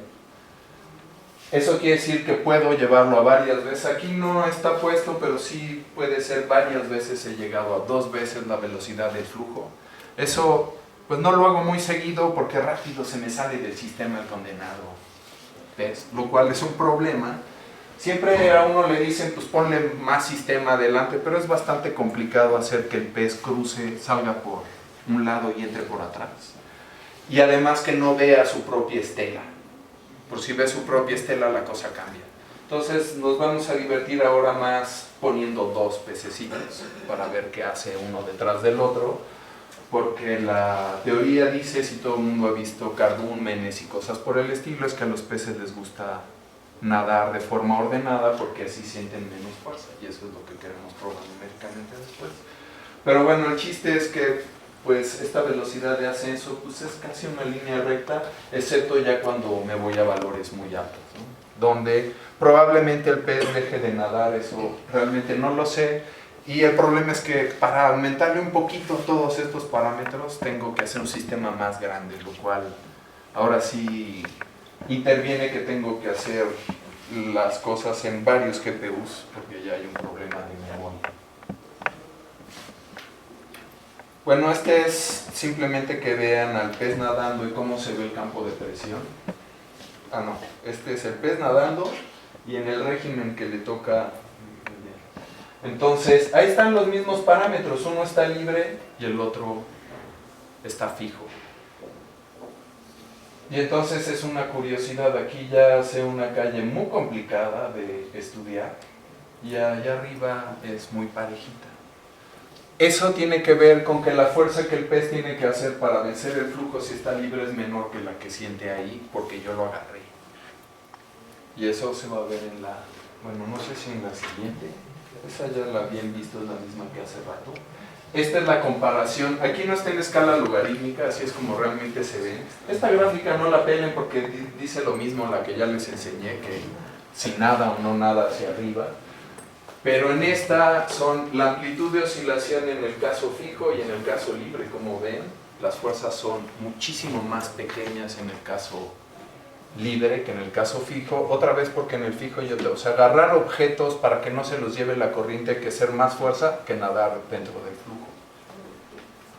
Eso quiere decir que puedo llevarlo a varias veces. Aquí no está puesto, pero sí puede ser varias veces. He llegado a 2 veces la velocidad del flujo. Eso, pues no lo hago muy seguido, porque rápido se me sale del sistema el condenado pez, lo cual es un problema. Siempre a uno le dicen, pues ponle más sistema adelante, pero es bastante complicado hacer que el pez cruce, salga por un lado y entre por atrás. Y además que no vea su propia estela. Por si ve su propia estela, la cosa cambia. Entonces nos vamos a divertir ahora más poniendo 2 pececitos para ver qué hace uno detrás del otro. Porque la teoría dice, si todo el mundo ha visto cardúmenes y cosas por el estilo, es que a los peces les gusta nadar de forma ordenada, porque así sienten menos fuerza, y eso es lo que queremos probar numéricamente después. Pero bueno, el chiste es que pues esta velocidad de ascenso pues es casi una línea recta, excepto ya cuando me voy a valores muy altos, ¿no? Donde probablemente el pez deje de nadar, eso realmente no lo sé. Y el problema es que para aumentarle un poquito todos estos parámetros tengo que hacer un sistema más grande, lo cual ahora sí interviene que tengo que hacer las cosas en varios GPUs, porque ya hay un problema de memoria. Bueno, este es simplemente que vean al pez nadando y cómo se ve el campo de presión. Ah, no, este es el pez nadando y en el régimen que le toca. Entonces, ahí están los mismos parámetros, uno está libre y el otro está fijo. Y entonces es una curiosidad, aquí ya hace una calle muy complicada de estudiar y allá arriba es muy parejita. Eso tiene que ver con que la fuerza que el pez tiene que hacer para vencer el flujo si está libre es menor que la que siente ahí, porque yo lo agarré. Y eso se va a ver en la, bueno, no sé si en la siguiente. Esa ya la habían visto, es la misma que hace rato. Esta es la comparación. Aquí no está en escala logarítmica, así es como realmente se ve. Esta gráfica no la pelen porque dice lo mismo la que ya les enseñé, que si nada o no nada hacia arriba. Pero en esta son la amplitud de oscilación en el caso fijo y en el caso libre. Como ven, las fuerzas son muchísimo más pequeñas en el caso libre que en el caso fijo, otra vez porque en el fijo o sea, agarrar objetos para que no se los lleve la corriente hay que hacer más fuerza que nadar dentro del flujo.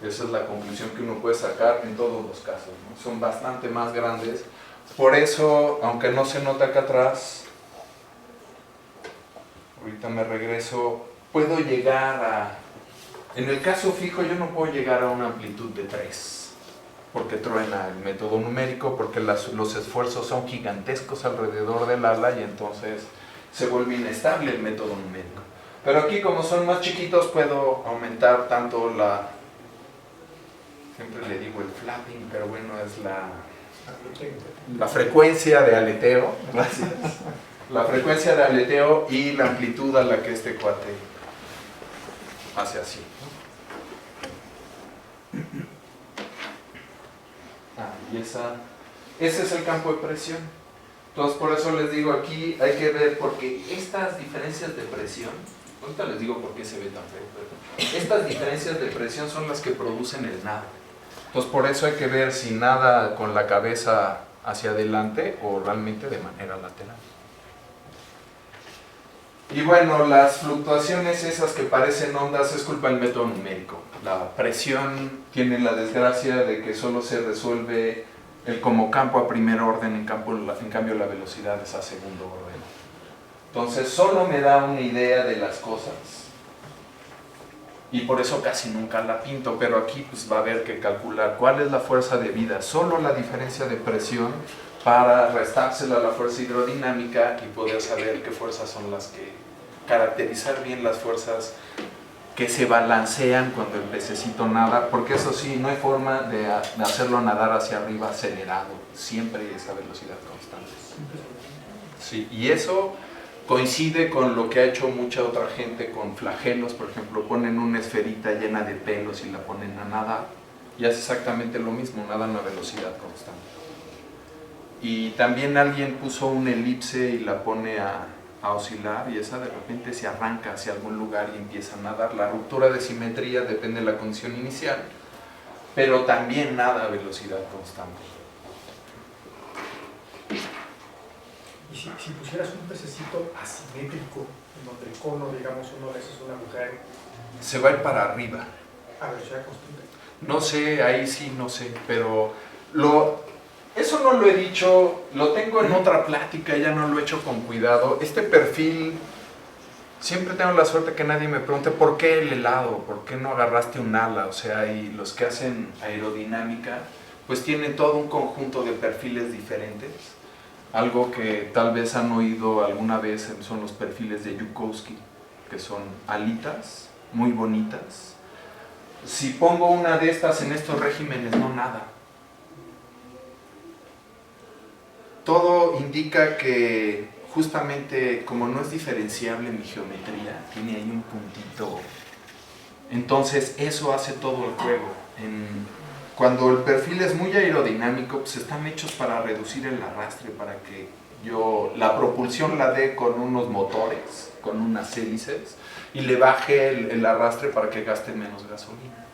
Esa es la conclusión que uno puede sacar en todos los casos, ¿no? Son bastante más grandes, por eso, aunque no se nota acá atrás, ahorita me regreso, puedo llegar a, en el caso fijo yo no puedo llegar a una amplitud de 3, porque truena el método numérico, porque los esfuerzos son gigantescos alrededor del ala y entonces se vuelve inestable el método numérico. Pero aquí como son más chiquitos puedo aumentar tanto la, siempre le digo el flapping, pero bueno es la frecuencia de aleteo, gracias. La frecuencia de aleteo y la amplitud a la que este cuate hace así. Y ese es el campo de presión. Entonces por eso les digo aquí hay que ver, porque estas diferencias de presión, ahorita les digo por qué se ve tan feo, pero estas diferencias de presión son las que producen el nado. Entonces por eso hay que ver si nada con la cabeza hacia adelante o realmente de manera lateral. Y bueno, las fluctuaciones esas que parecen ondas es culpa del método numérico. La presión tiene la desgracia de que solo se resuelve el como campo a primer orden, en cambio la velocidad es a segundo orden. Entonces solo me da una idea de las cosas y por eso casi nunca la pinto, pero aquí pues va a haber que calcular cuál es la fuerza debida, solo la diferencia de presión para restársela a la fuerza hidrodinámica y poder saber qué fuerzas son las que caracterizar bien las fuerzas que se balancean cuando el pececito nada, porque eso sí, no hay forma de hacerlo nadar hacia arriba acelerado, siempre esa velocidad constante. Sí, y eso coincide con lo que ha hecho mucha otra gente con flagelos, por ejemplo, ponen una esferita llena de pelos y la ponen a nadar, y hace exactamente lo mismo, nada a una velocidad constante. Y también alguien puso una elipse y la pone a oscilar y esa de repente se arranca hacia algún lugar y empieza a nadar. La ruptura de simetría depende de la condición inicial, pero también nada a velocidad constante. Y si pusieras un pececito asimétrico, en donde el cono, digamos, uno de esos es un agujero, Se va a ir para arriba. a velocidad constante. No sé, ahí sí, no sé, pero eso no lo he dicho, lo tengo en otra plática, ya no lo he hecho con cuidado. Este perfil, siempre tengo la suerte que nadie me pregunte ¿por qué el helado? ¿Por qué no agarraste un ala? O sea, y los que hacen aerodinámica, pues tienen todo un conjunto de perfiles diferentes. Algo que tal vez han oído alguna vez son los perfiles de Yukowski, que son alitas muy bonitas. Si pongo una de estas en estos regímenes, no nada. Todo indica que justamente como no es diferenciable mi geometría, tiene ahí un puntito. Entonces eso hace todo el juego. Cuando el perfil es muy aerodinámico, pues están hechos para reducir el arrastre, para que la propulsión la dé con unos motores, con unas hélices, y le baje el arrastre para que gaste menos gasolina.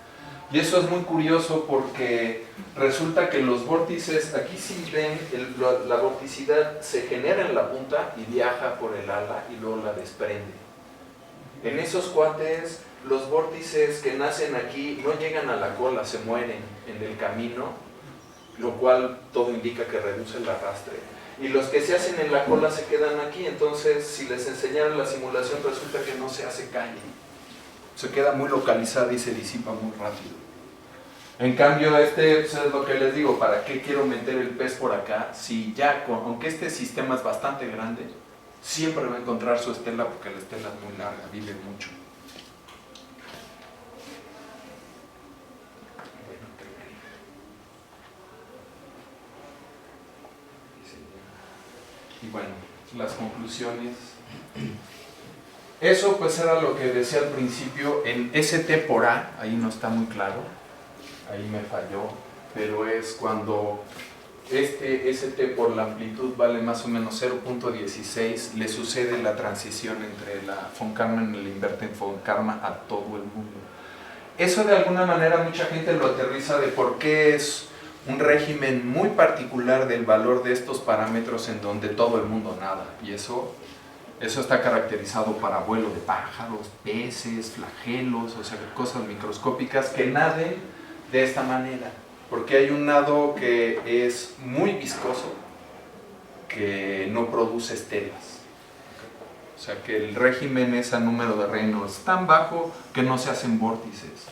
Y eso es muy curioso porque resulta que los vórtices, aquí sí ven, la vorticidad se genera en la punta y viaja por el ala y luego la desprende. En esos cuates, los vórtices que nacen aquí no llegan a la cola, se mueren en el camino, lo cual todo indica que reduce el arrastre. Y los que se hacen en la cola se quedan aquí, entonces si les enseñaran la simulación resulta que no se hace calle. Se queda muy localizada y se disipa muy rápido. En cambio, pues es lo que les digo, ¿para qué quiero meter el pez por acá? Si ya, aunque este sistema es bastante grande, siempre va a encontrar su estela porque la estela es muy larga, vive mucho. Y bueno, las conclusiones. Eso pues era lo que decía al principio, en ST por A, ahí no está muy claro, ahí me falló, pero es cuando este ST por la amplitud vale más o menos 0.16, le sucede la transición entre la von Karman y el inverter von Karman a todo el mundo. Eso de alguna manera mucha gente lo aterriza de por qué es un régimen muy particular del valor de estos parámetros en donde todo el mundo nada, y eso está caracterizado para vuelo de pájaros, peces, flagelos, o sea, cosas microscópicas que naden de esta manera, porque hay un nado que es muy viscoso, que no produce estelas. O sea, que el régimen es a número de reinos tan bajo que no se hacen vórtices.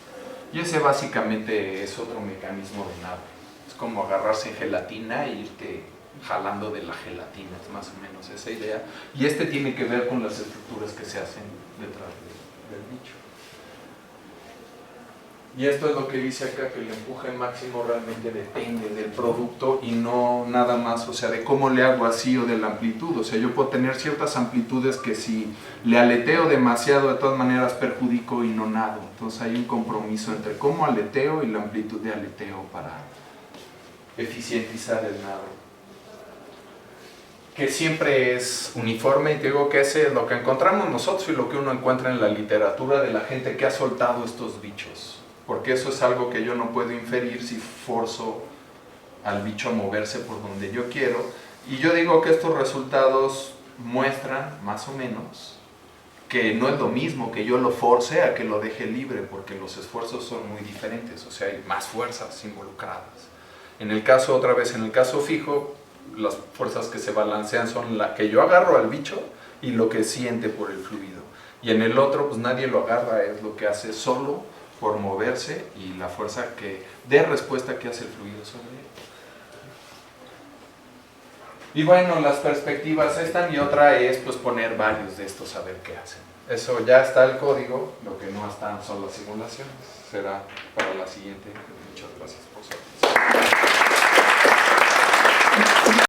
Y ese básicamente es otro mecanismo de nado. Es como agarrarse gelatina e irte jalando de la gelatina, es más o menos esa idea. Y este tiene que ver con las estructuras que se hacen detrás del bicho. Y esto es lo que dice acá, que el empuje máximo realmente depende del producto y no nada más, o sea, de cómo le hago así o de la amplitud. O sea, yo puedo tener ciertas amplitudes que si le aleteo demasiado, de todas maneras perjudico y no nado. Entonces hay un compromiso entre cómo aleteo y la amplitud de aleteo para eficientizar el nado. Que siempre es uniforme, y te digo que ese es lo que encontramos nosotros y lo que uno encuentra en la literatura de la gente que ha soltado estos bichos. Porque eso es algo que yo no puedo inferir si forzo al bicho a moverse por donde yo quiero. Y yo digo que estos resultados muestran, más o menos, que no es lo mismo que yo lo force a que lo deje libre, porque los esfuerzos son muy diferentes, o sea, hay más fuerzas involucradas. En el caso, otra vez, en el caso fijo, las fuerzas que se balancean son la que yo agarro al bicho y lo que siente por el fluido. Y en el otro, pues nadie lo agarra, es lo que hace solo por moverse y la fuerza que de respuesta que hace el fluido sobre él. Y bueno, las perspectivas están y otra es pues poner varios de estos a ver qué hacen. Eso ya está el código, lo que no están son las simulaciones. Será para la siguiente. Muchas gracias por su atención.